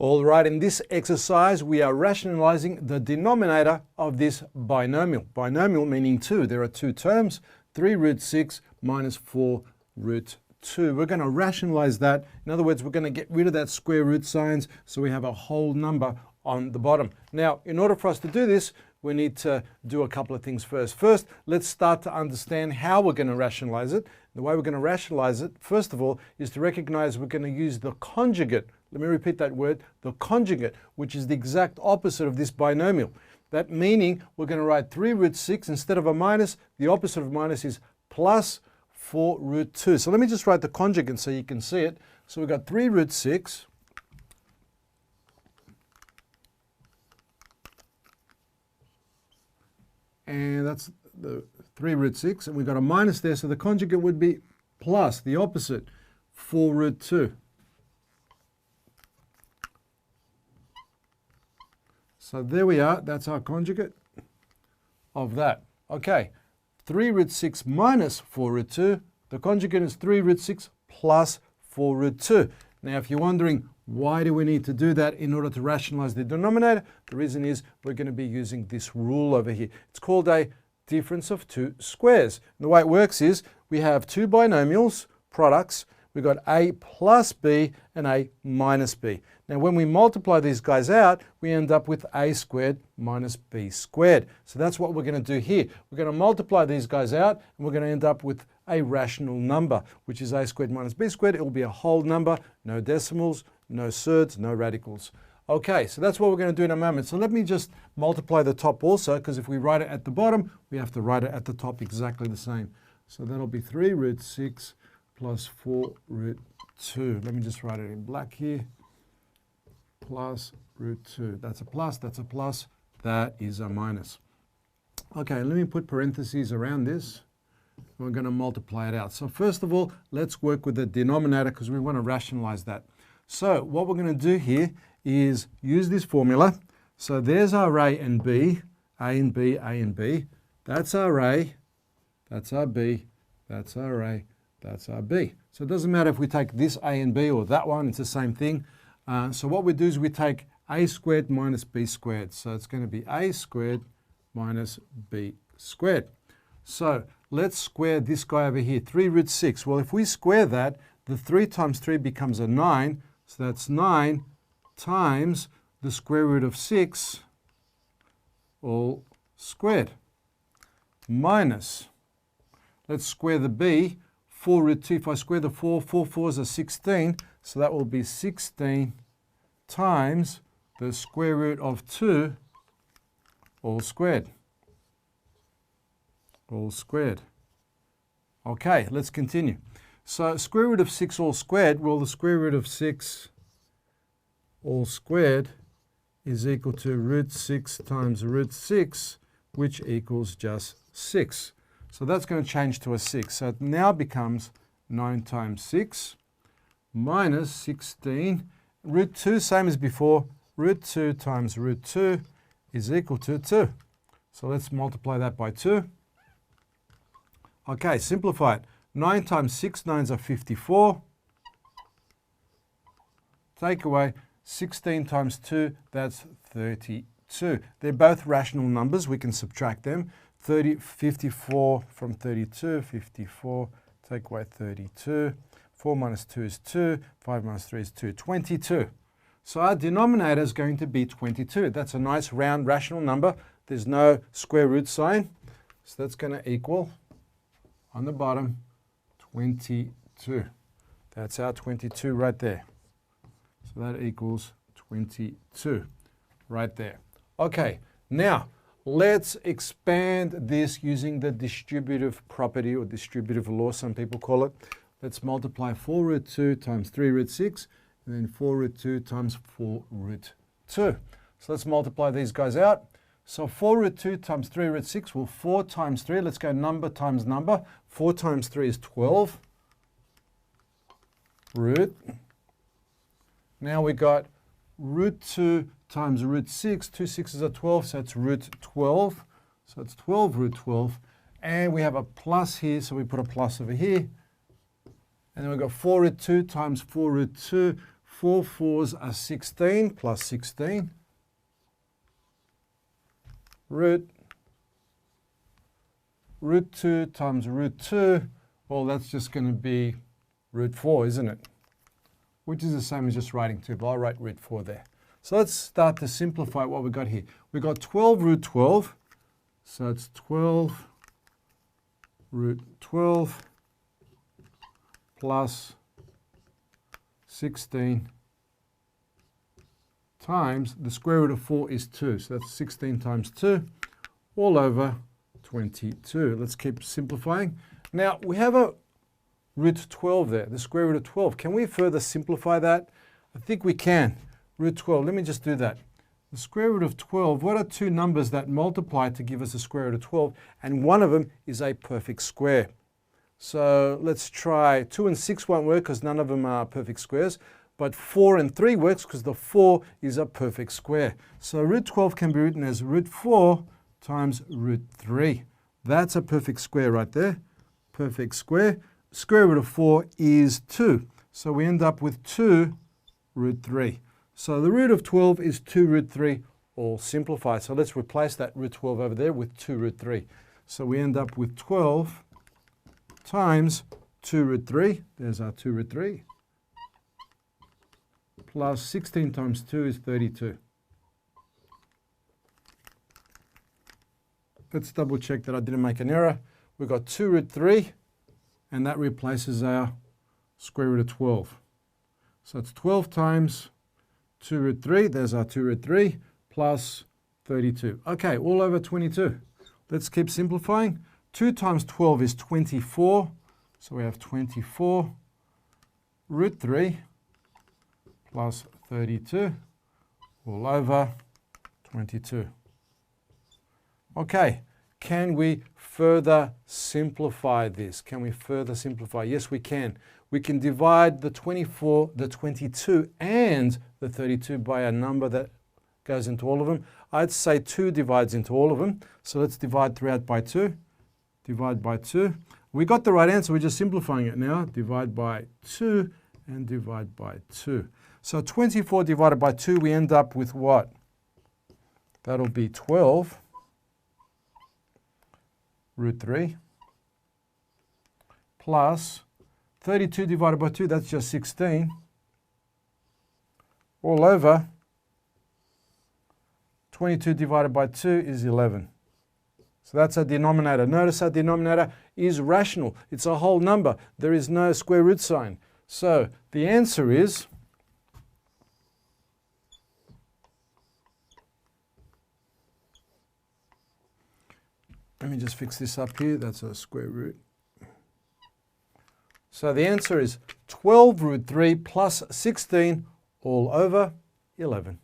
All right, in this exercise, we are rationalizing the denominator of this binomial. Binomial meaning 2. There are two terms, 3 root 6 minus 4 root 2. We're going to rationalize that. In other words, we're going to get rid of that square root signs so we have a whole number on the bottom. Now, in order for us to do this, we need to do a couple of things first. First, let's start to understand how we're going to rationalize it. The way we're going to rationalize it, first of all, is to recognize we're going to use the conjugate. Let me repeat that word, the conjugate, which is the exact opposite of this binomial. That meaning we're going to write 3 root 6 instead of a minus. The opposite of minus is plus 4 root 2. So let me just write the conjugate so you can see it. So we've got 3 root 6 and that's the 3 root 6, and we've got a minus there, so the conjugate would be plus, the opposite, 4 root 2. So there we are, that's our conjugate of that. Okay, 3 root 6 minus 4 root 2, the conjugate is 3 root 6 plus 4 root 2. Now if you're wondering, why do we need to do that in order to rationalize the denominator? The reason is we're going to be using this rule over here. It's called a difference of two squares. And the way it works is we have two binomials, products. We've got a plus b and a minus b. Now when we multiply these guys out, we end up with a squared minus b squared. So that's what we're going to do here. We're going to multiply these guys out and we're going to end up with a rational number, which is a squared minus b squared. It will be a whole number, no decimals, no surds, no radicals. Okay, so that's what we're going to do in a moment. So let me just multiply the top also, because if we write it at the bottom, we have to write it at the top exactly the same. So that'll be 3 root 6 plus 4 root 2. Let me just write it in black here. Plus root 2. That's a plus, that is a minus. Okay, let me put parentheses around this. We're going to multiply it out. So first of all, let's work with the denominator because we want to rationalize that. So what we're going to do here is use this formula. So there's our A and B, A and B, A and B. That's our A, that's our B, that's our A, that's our B. So it doesn't matter if we take this A and B or that one, it's the same thing. So what we do is we take A squared minus B squared. So it's going to be A squared minus B squared. So let's square this guy over here, 3 root 6. Well, if we square that, the 3 times 3 becomes a 9. So that's 9 times the square root of 6 all squared. Minus, let's square the b, 4 root 2. If I square the 4, 4 fours are 16. So that will be 16 times the square root of 2 all squared. All squared. Okay, let's continue. So square root of 6 all squared, well, the square root of 6 all squared is equal to root 6 times root 6, which equals just 6. So that's going to change to a 6. So it now becomes 9 times 6 minus 16. Root 2, same as before. Root 2 times root 2 is equal to 2. So let's multiply that by 2. Okay, simplify it. 9 times 6, 9s are 54. Take away 16 times 2, that's 32. They're both rational numbers. We can subtract them. 54 from 32, 54, take away 32. 4 minus 2 is 2. 5 minus 3 is 2. 22. So our denominator is going to be 22. That's a nice round rational number. There's no square root sign. So that's going to equal, on the bottom, 22. That's our 22 right there. So that equals 22 right there. Okay, now let's expand this using the distributive property or distributive law, some people call it. Let's multiply 4 root 2 times 3 root 6, and then 4 root 2 times 4 root 2. So let's multiply these guys out. So 4 root 2 times 3 root 6, well, 4 times 3, let's go number times number. 4 times 3 is 12 root. Now we got root 2 times root 6. 2 6s are 12, so it's root 12. So it's 12 root 12. And we have a plus here, so we put a plus over here. And then we've got 4 root 2 times 4 root 2. 4 4s are 16 plus 16. Root 2 times root 2, well, that's just going to be root 4, isn't it? Which is the same as just writing 2, but I'll write root 4 there. So let's start to simplify what we've got here. We've got 12 root 12, so it's 12 root 12 plus 16 times the square root of 4 is 2. So that's 16 times 2 all over 22. Let's keep simplifying. Now we have a root 12 there, the square root of 12. Can we further simplify that? I think we can. Root 12, let me just do that. The square root of 12, what are two numbers that multiply to give us a square root of 12? And one of them is a perfect square. So let's try 2 and 6 won't work because none of them are perfect squares. But 4 and 3 works because the 4 is a perfect square. So root 12 can be written as root 4 times root 3. That's a perfect square right there. Perfect square. Square root of 4 is 2. So we end up with 2 root 3. So the root of 12 is 2 root 3, all simplified. So let's replace that root 12 over there with 2 root 3. So we end up with 12 times 2 root 3. There's our 2 root 3. Plus 16 times 2 is 32. Let's double check that I didn't make an error. We've got 2 root 3, and that replaces our square root of 12. So it's 12 times 2 root 3, there's our 2 root 3, plus 32. Okay, all over 22. Let's keep simplifying. 2 times 12 is 24, so we have 24 root 3 plus 32, all over 22. Okay, can we further simplify this? Can we further simplify? Yes, we can. We can divide the 24, the 22, and the 32 by a number that goes into all of them. I'd say 2 divides into all of them. So let's divide 3 out by 2. Divide by 2. We got the right answer. We're just simplifying it now. Divide by 2 and divide by 2. So 24 divided by 2, we end up with what? That'll be 12 root 3 plus 32 divided by 2, that's just 16, all over 22 divided by 2 is 11. So that's our denominator. Notice our denominator is rational. It's a whole number. There is no square root sign. So the answer is let me just fix this up here. That's a square root. So the answer is 12 root 3 plus 16 all over 11.